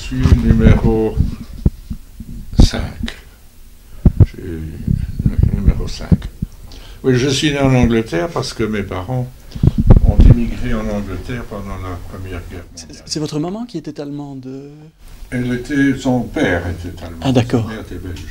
suis numéro 5. Numéro 5. Oui, je suis né en Angleterre parce que mes parents ont immigré en Angleterre pendant la Première Guerre mondiale. C'est votre maman qui était allemande? Son père était allemand. Ah, d'accord. Sa mère était belge.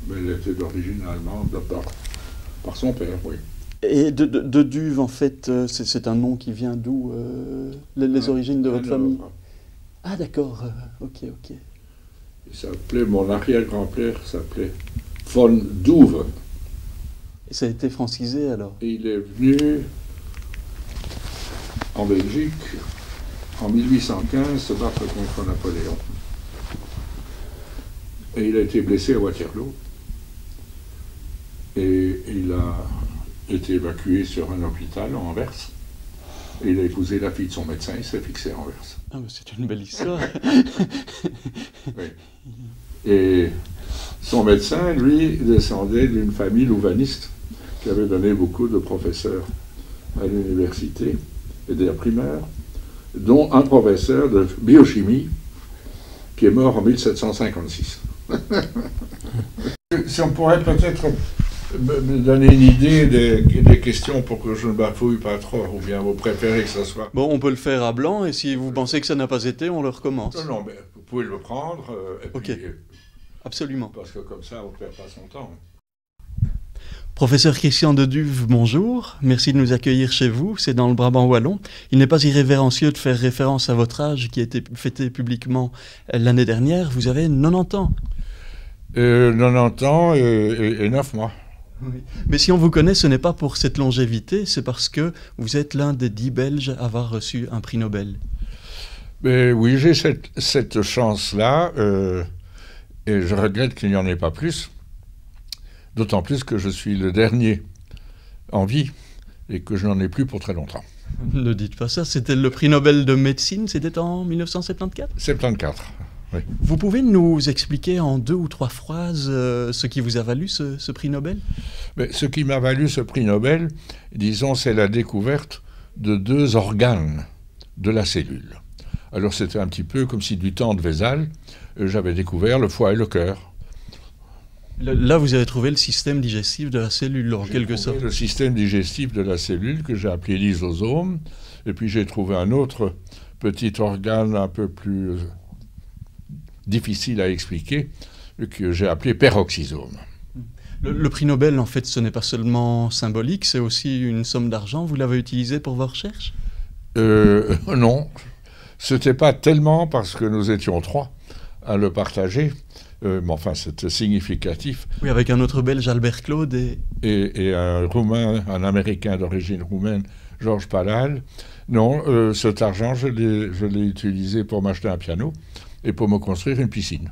Mais elle était d'origine allemande par son père, oui. Et de Duve, en fait, c'est un nom qui vient d'où, les origines de votre famille? Ah, d'accord, ok. Il s'appelait, mon arrière-grand-père s'appelait von Douve. Et ça a été francisé alors? Et il est venu en Belgique en 1815 se battre contre Napoléon. Et il a été blessé à Waterloo. Et il a été évacué sur un hôpital à Anvers. Et il a épousé la fille de son médecin, il s'est fixé à Anvers. Ah, mais c'est une belle histoire. Oui. Et son médecin, lui, descendait d'une famille louvaniste qui avait donné beaucoup de professeurs à l'université et des primaires, dont un professeur de biochimie qui est mort en 1756. Si on pourrait peut-être me donner une idée des questions pour que je ne bafouille pas trop, ou bien vous préférez que ça soit... Bon, on peut le faire à blanc, et si vous pensez que ça n'a pas été, on le recommence. Non, mais vous pouvez le prendre, et ok, puis, absolument. Parce que comme ça, on ne perd pas son temps. Professeur Christian de Duve, bonjour. Merci de nous accueillir chez vous. C'est dans le Brabant wallon. Il n'est pas irrévérencieux de faire référence à votre âge qui a été fêté publiquement l'année dernière. Vous avez 90 ans. 90 ans et 9 mois. Oui. Mais si on vous connaît, ce n'est pas pour cette longévité, c'est parce que vous êtes l'un des 10 Belges à avoir reçu un prix Nobel. Mais oui, j'ai cette chance-là, et je regrette qu'il n'y en ait pas plus. D'autant plus que je suis le dernier en vie et que je n'en ai plus pour très longtemps. Ne dites pas ça, c'était le prix Nobel de médecine, c'était en 1974 ? 74, oui. Vous pouvez nous expliquer en 2 ou 3 phrases ce qui vous a valu ce prix Nobel ? Mais ce qui m'a valu ce prix Nobel, disons, c'est la découverte de 2 organes de la cellule. Alors c'était un petit peu comme si du temps de Vézal, j'avais découvert le foie et le cœur. Là, vous avez trouvé le système digestif de la cellule, en quelque sorte. Le système digestif de la cellule que j'ai appelé lysosome, et puis j'ai trouvé un autre petit organe un peu plus difficile à expliquer, que j'ai appelé peroxysome. Le prix Nobel, en fait, ce n'est pas seulement symbolique, c'est aussi une somme d'argent. Vous l'avez utilisé pour vos recherches ? Non, c'était pas tellement parce que nous étions 3 à le partager. Mais enfin, c'était significatif. Oui, avec un autre Belge, Albert Claude, et un Roumain, un Américain d'origine roumaine, Georges Palal. Non, cet argent, je l'ai utilisé pour m'acheter un piano et pour me construire une piscine.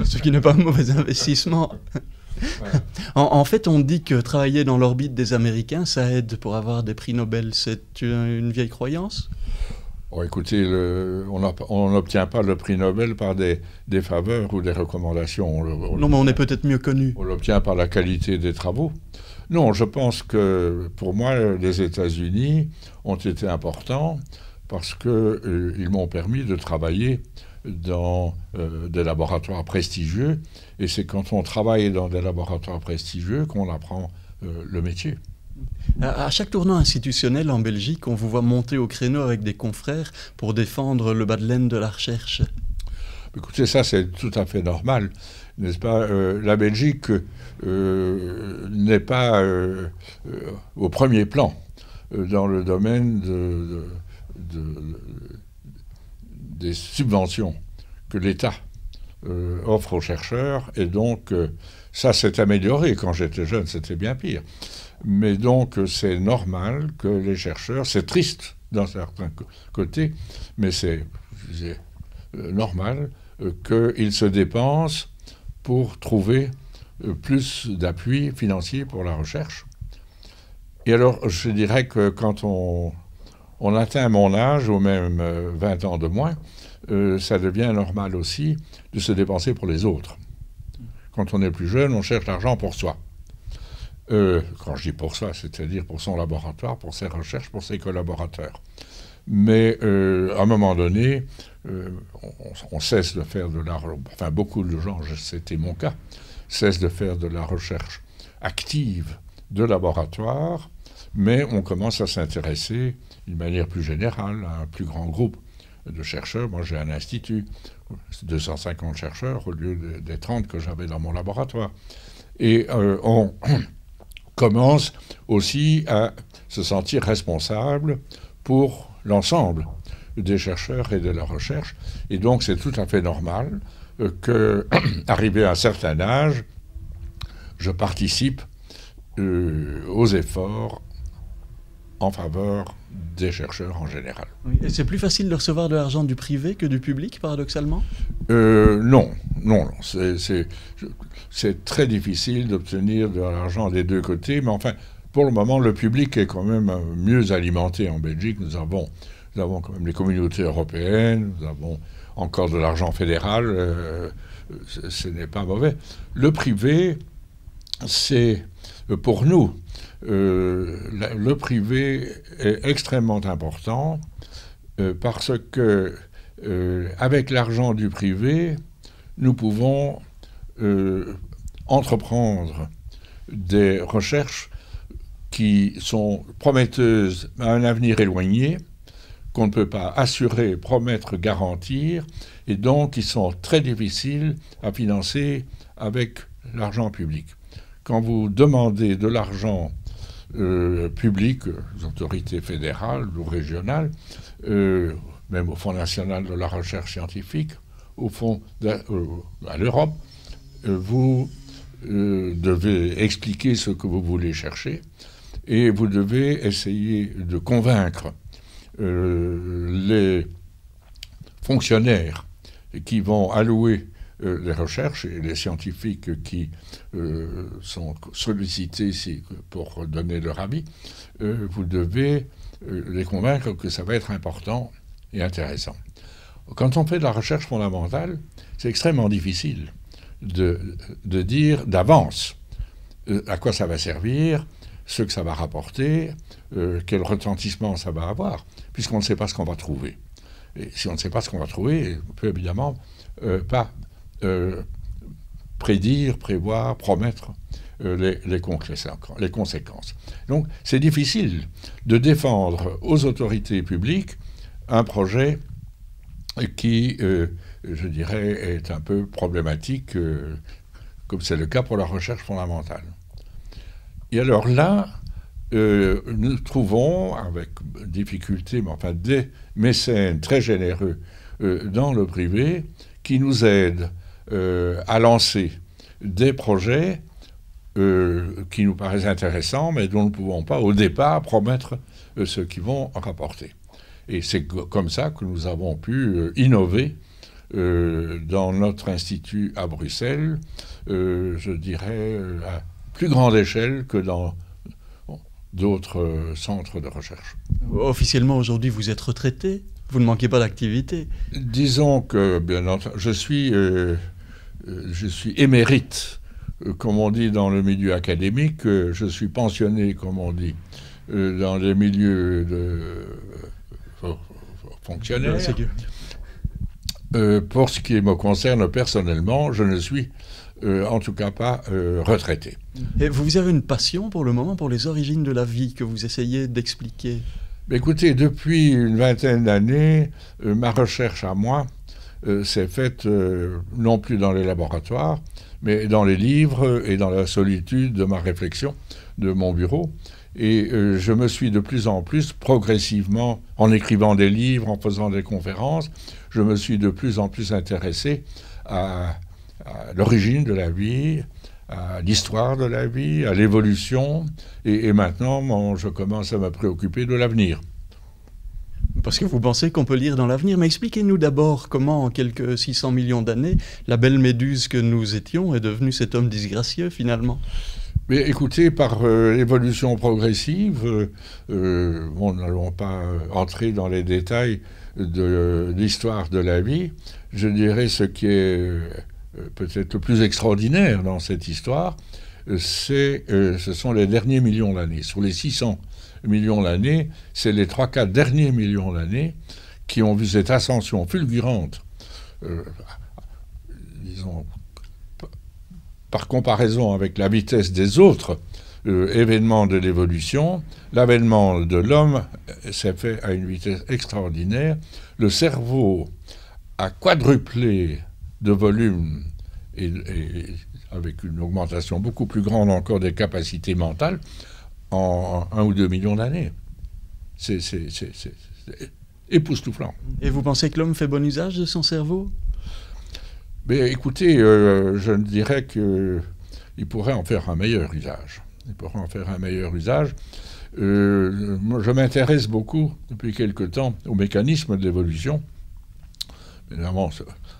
Ce qui n'est pas un mauvais investissement. Ouais. En fait, on dit que travailler dans l'orbite des Américains, ça aide pour avoir des prix Nobel. C'est une vieille croyance ? Oh, écoutez, on n'obtient pas le prix Nobel par des faveurs ou des recommandations. Non, mais on est peut-être mieux connu. On l'obtient par la qualité des travaux. Non, je pense que pour moi, les États-Unis ont été importants parce qu'ils m'ont permis de travailler dans des laboratoires prestigieux. Et c'est quand on travaille dans des laboratoires prestigieux qu'on apprend le métier. À chaque tournant institutionnel en Belgique, on vous voit monter au créneau avec des confrères pour défendre le bas de laine de la recherche. Écoutez, ça c'est tout à fait normal, n'est-ce pas ? La Belgique n'est pas au premier plan dans le domaine des subventions que l'État offre aux chercheurs, et donc ça s'est amélioré. Quand j'étais jeune, c'était bien pire. Mais donc, c'est normal que les chercheurs, c'est triste d'un certain côté, mais c'est normal qu'ils se dépensent pour trouver plus d'appui financier pour la recherche. Et alors, je dirais que quand on atteint mon âge, ou même 20 ans de moins, ça devient normal aussi de se dépenser pour les autres. Quand on est plus jeune, on cherche l'argent pour soi. Quand je dis pour soi, c'est-à-dire pour son laboratoire, pour ses recherches, pour ses collaborateurs. Mais à un moment donné, on cesse de faire de la... Enfin, beaucoup de gens, c'était mon cas, cessent de faire de la recherche active de laboratoire, mais on commence à s'intéresser d'une manière plus générale à un plus grand groupe de chercheurs. Moi, j'ai un institut, 250 chercheurs au lieu des 30 que j'avais dans mon laboratoire. Et on commence aussi à se sentir responsable pour l'ensemble des chercheurs et de la recherche. Et donc, c'est tout à fait normal qu'arrivé à un certain âge, je participe aux efforts en faveur des chercheurs en général. Oui. Et c'est plus facile de recevoir de l'argent du privé que du public, paradoxalement? Non. C'est très difficile d'obtenir de l'argent des deux côtés, mais enfin, pour le moment, le public est quand même mieux alimenté en Belgique. Nous avons quand même les communautés européennes, nous avons encore de l'argent fédéral, ce n'est pas mauvais. Le privé, c'est pour nous, le privé est extrêmement important parce que avec l'argent du privé, nous pouvons entreprendre des recherches qui sont prometteuses à un avenir éloigné, qu'on ne peut pas assurer, promettre, garantir, et donc qui sont très difficiles à financer avec l'argent public. Quand vous demandez de l'argent public, aux autorités fédérales ou régionales, même au Fonds national de la recherche scientifique, au fond à l'Europe, vous devez expliquer ce que vous voulez chercher et vous devez essayer de convaincre les fonctionnaires qui vont allouer les recherches et les scientifiques qui sont sollicités pour donner leur avis, vous devez les convaincre que ça va être important et intéressant. Quand on fait de la recherche fondamentale, c'est extrêmement difficile de dire d'avance à quoi ça va servir, ce que ça va rapporter, quel retentissement ça va avoir, puisqu'on ne sait pas ce qu'on va trouver. Et si on ne sait pas ce qu'on va trouver, on peut évidemment pas prédire, prévoir, promettre les conséquences. Donc c'est difficile de défendre aux autorités publiques un projet qui, je dirais, est un peu problématique, comme c'est le cas pour la recherche fondamentale. Et alors là, nous trouvons, avec difficulté, mais enfin des mécènes très généreux dans le privé, qui nous aident à lancer des projets qui nous paraissent intéressants, mais dont nous ne pouvons pas, au départ, promettre ce qu'ils vont rapporter. Et c'est comme ça que nous avons pu innover dans notre institut à Bruxelles, je dirais, à plus grande échelle que dans d'autres centres de recherche. Officiellement, aujourd'hui, vous êtes retraité. Vous ne manquez pas d'activité. Disons que, bien entendu, je suis émérite, comme on dit dans le milieu académique. Je suis pensionné, comme on dit, dans les milieux de fonctionnaires. Pour ce qui me concerne personnellement, je ne suis en tout cas pas retraité. Et vous avez une passion pour le moment pour les origines de la vie que vous essayez d'expliquer? Écoutez, depuis une vingtaine d'années, ma recherche à moi s'est faite non plus dans les laboratoires, mais dans les livres et dans la solitude de ma réflexion, de mon bureau. Et je me suis de plus en plus, progressivement, en écrivant des livres, en faisant des conférences, je me suis de plus en plus intéressé à l'origine de la vie, à l'histoire de la vie, à l'évolution, et maintenant, je commence à me préoccuper de l'avenir. Parce que vous pensez qu'on peut lire dans l'avenir, mais expliquez-nous d'abord comment, en quelques 600 millions d'années, la belle méduse que nous étions est devenue cet homme disgracieux, finalement. Mais écoutez, par évolution progressive, nous n'allons pas entrer dans les détails de l'histoire de la vie. Je dirais ce qui est peut-être le plus extraordinaire dans cette histoire, ce sont les derniers millions d'années. Sur les 600 millions d'années, c'est les 3-4 derniers millions d'années qui ont vu cette ascension fulgurante, disons, par comparaison avec la vitesse des autres événements de l'évolution. L'avènement de l'homme s'est fait à une vitesse extraordinaire. Le cerveau a quadruplé de volume et avec une augmentation beaucoup plus grande encore des capacités mentales en 1 ou 2 millions d'années. C'est époustouflant. Et vous pensez que l'homme fait bon usage de son cerveau? Mais écoutez, je dirais qu'il pourrait en faire un meilleur usage. Il pourrait en faire un meilleur usage. Moi, je m'intéresse beaucoup, depuis quelque temps, au mécanisme de l'évolution. Évidemment,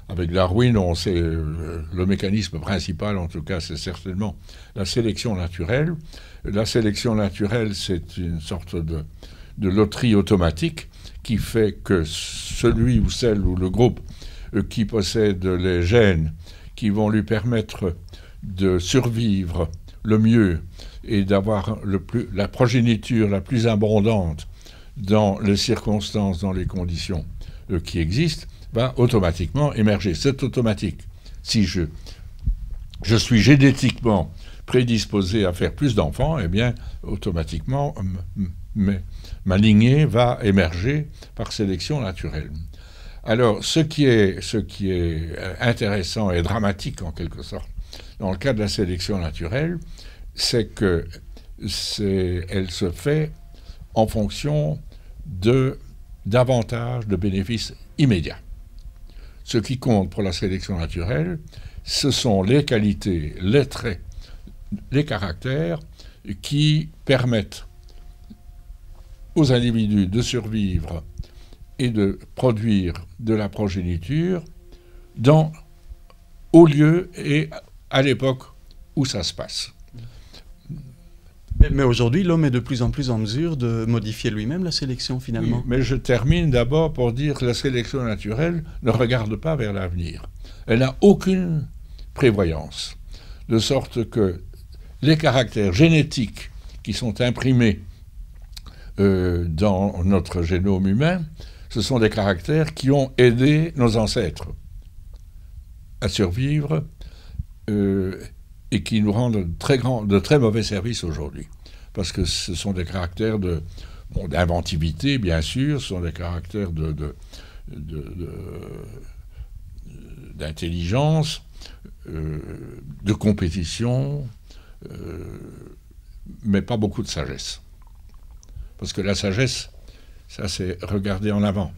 avec Darwin, on sait le mécanisme principal, en tout cas, c'est certainement la sélection naturelle. La sélection naturelle, c'est une sorte de loterie automatique qui fait que celui ou celle ou le groupe qui possède les gènes qui vont lui permettre de survivre le mieux et d'avoir la progéniture la plus abondante dans les circonstances, dans les conditions qui existent, va automatiquement émerger. C'est automatique. Si je suis génétiquement prédisposé à faire plus d'enfants, eh bien, automatiquement, ma lignée va émerger par sélection naturelle. Alors, ce qui est intéressant et dramatique, en quelque sorte, dans le cas de la sélection naturelle, c'est qu'elle se fait en fonction d'avantages, de bénéfices immédiats. Ce qui compte pour la sélection naturelle, ce sont les qualités, les traits, les caractères qui permettent aux individus de survivre et de produire de la progéniture au lieu et à l'époque où ça se passe. Mais aujourd'hui, l'homme est de plus en plus en mesure de modifier lui-même la sélection, finalement. Oui, mais je termine d'abord pour dire que la sélection naturelle ne regarde pas vers l'avenir. Elle n'a aucune prévoyance. De sorte que les caractères génétiques qui sont imprimés dans notre génome humain, ce sont des caractères qui ont aidé nos ancêtres à survivre et qui nous rendent de très mauvais services aujourd'hui. Parce que ce sont des caractères d'inventivité, bien sûr, ce sont des caractères d'intelligence, de compétition, mais pas beaucoup de sagesse. Parce que la sagesse, ça c'est regarder en avant,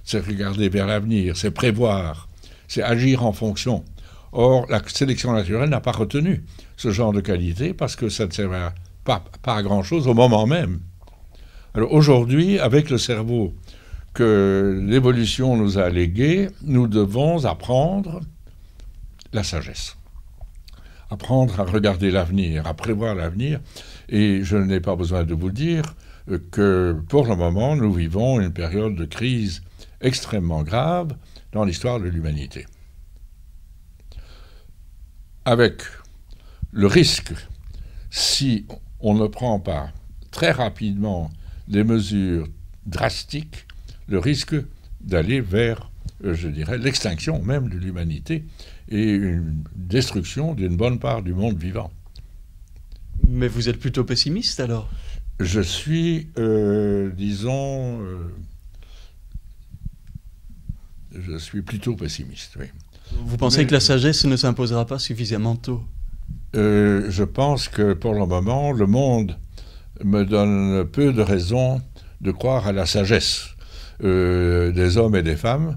c'est regarder vers l'avenir, c'est prévoir, c'est agir en fonction. Or, la sélection naturelle n'a pas retenu ce genre de qualité parce que ça ne servait pas à grand-chose au moment même. Alors aujourd'hui, avec le cerveau que l'évolution nous a légué, nous devons apprendre la sagesse. Apprendre à regarder l'avenir, à prévoir l'avenir. Et je n'ai pas besoin de vous dire que pour le moment, nous vivons une période de crise extrêmement grave dans l'histoire de l'humanité. Avec le risque, si on ne prend pas très rapidement des mesures drastiques, le risque d'aller vers, je dirais, l'extinction même de l'humanité et une destruction d'une bonne part du monde vivant. Mais vous êtes plutôt pessimiste alors? Je suis, disons, je suis plutôt pessimiste, oui. Vous pensez que la sagesse ne s'imposera pas suffisamment tôt? Je pense que pour le moment, le monde me donne peu de raisons de croire à la sagesse des hommes et des femmes,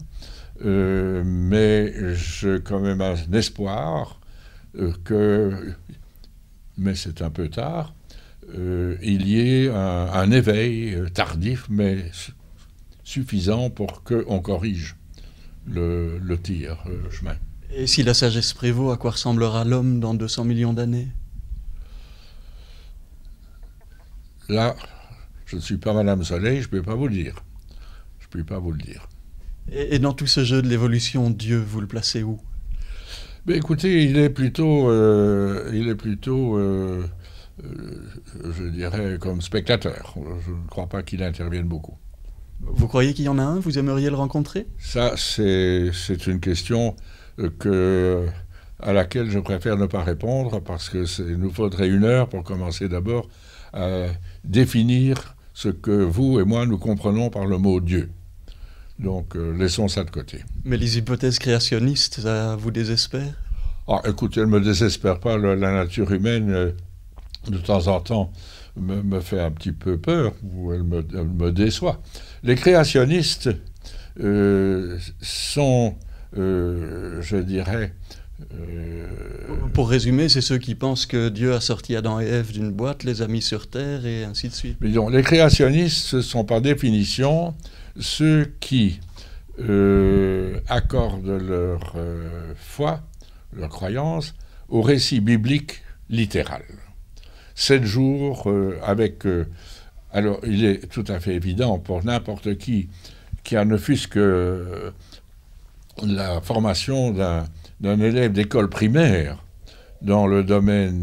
mais j'ai quand même un espoir mais c'est un peu tard, il y ait un éveil tardif, mais suffisant pour qu'on corrige le tir, le chemin. Et si la sagesse prévaut, à quoi ressemblera l'homme dans 200 millions d'années? Là, je ne suis pas Madame Soleil, je ne peux pas vous le dire. Je ne peux pas vous le dire. Et dans tout ce jeu de l'évolution, Dieu, vous le placez où? Mais écoutez, il est plutôt je dirais, comme spectateur. Je ne crois pas qu'il intervienne beaucoup. Vous croyez qu'il y en a un? Vous aimeriez le rencontrer? Ça, c'est une question à laquelle je préfère ne pas répondre, parce que nous faudrait 1 heure pour commencer d'abord à définir ce que vous et moi nous comprenons par le mot Dieu. Donc laissons ça de côté. Mais les hypothèses créationnistes, ça vous désespère? Ah, écoutez, elle ne me désespère pas. La nature humaine, de temps en temps, me fait un petit peu peur, ou elle me déçoit. Les créationnistes sont, je dirais... Pour résumer, c'est ceux qui pensent que Dieu a sorti Adam et Ève d'une boîte, les a mis sur terre et ainsi de suite. Mais donc, les créationnistes sont par définition ceux qui accordent leur foi, leur croyance, au récit biblique littéral. 7 jours avec... alors, il est tout à fait évident pour n'importe qui a ne fût-ce que la formation d'un élève d'école primaire dans le domaine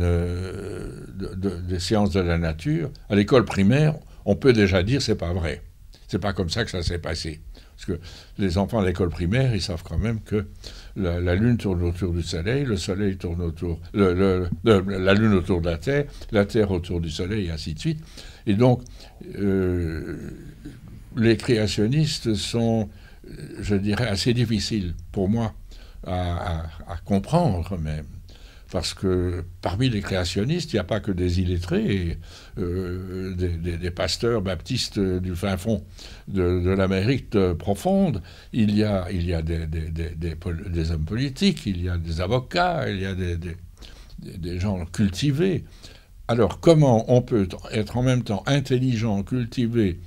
des sciences de la nature, à l'école primaire, on peut déjà dire c'est pas vrai. C'est pas comme ça que ça s'est passé. Parce que les enfants de l'école primaire, ils savent quand même que la Lune tourne autour du Soleil, le Soleil tourne autour... la Lune autour de la Terre autour du Soleil, et ainsi de suite. Et donc, les créationnistes sont, je dirais, assez difficiles pour moi à comprendre même. Parce que parmi les créationnistes, il n'y a pas que des illettrés, des pasteurs baptistes du fin fond de l'Amérique profonde. Il y a des hommes politiques, il y a des avocats, il y a des gens cultivés. Alors comment on peut être en même temps intelligent, cultivé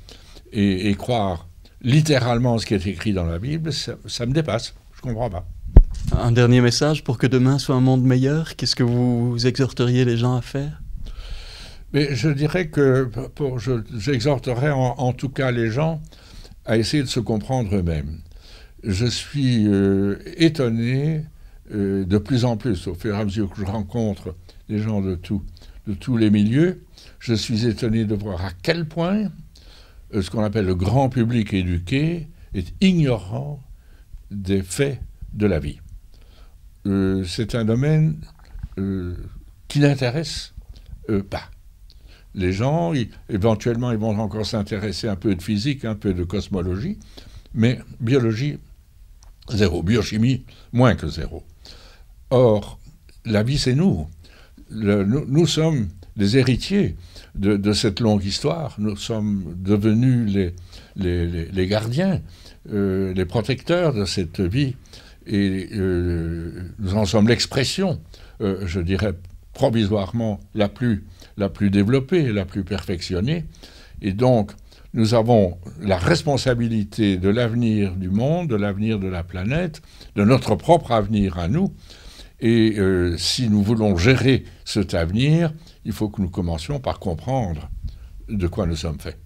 et croire littéralement ce qui est écrit dans la Bible? Ça me dépasse, je ne comprends pas. Un dernier message pour que demain soit un monde meilleur. Qu'est-ce que vous exhorteriez les gens à faire? Mais je dirais que j'exhorterais en tout cas les gens à essayer de se comprendre eux-mêmes. Je suis étonné de plus en plus, au fur et à mesure que je rencontre des gens de tous les milieux, je suis étonné de voir à quel point ce qu'on appelle le grand public éduqué est ignorant des faits de la vie. C'est un domaine qui n'intéresse pas. Les gens, éventuellement, ils vont encore s'intéresser un peu de physique, un peu de cosmologie, mais biologie, 0. Biochimie, moins que 0. Or, la vie, c'est nous. Nous sommes des héritiers de cette longue histoire. Nous sommes devenus les gardiens, les protecteurs de cette vie. Et nous en sommes l'expression, je dirais provisoirement la plus développée, la plus perfectionnée. Et donc, nous avons la responsabilité de l'avenir du monde, de l'avenir de la planète, de notre propre avenir à nous. Et si nous voulons gérer cet avenir, il faut que nous commencions par comprendre de quoi nous sommes faits.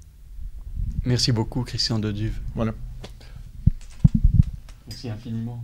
Merci beaucoup, Christian de Duve. Voilà. Merci infiniment.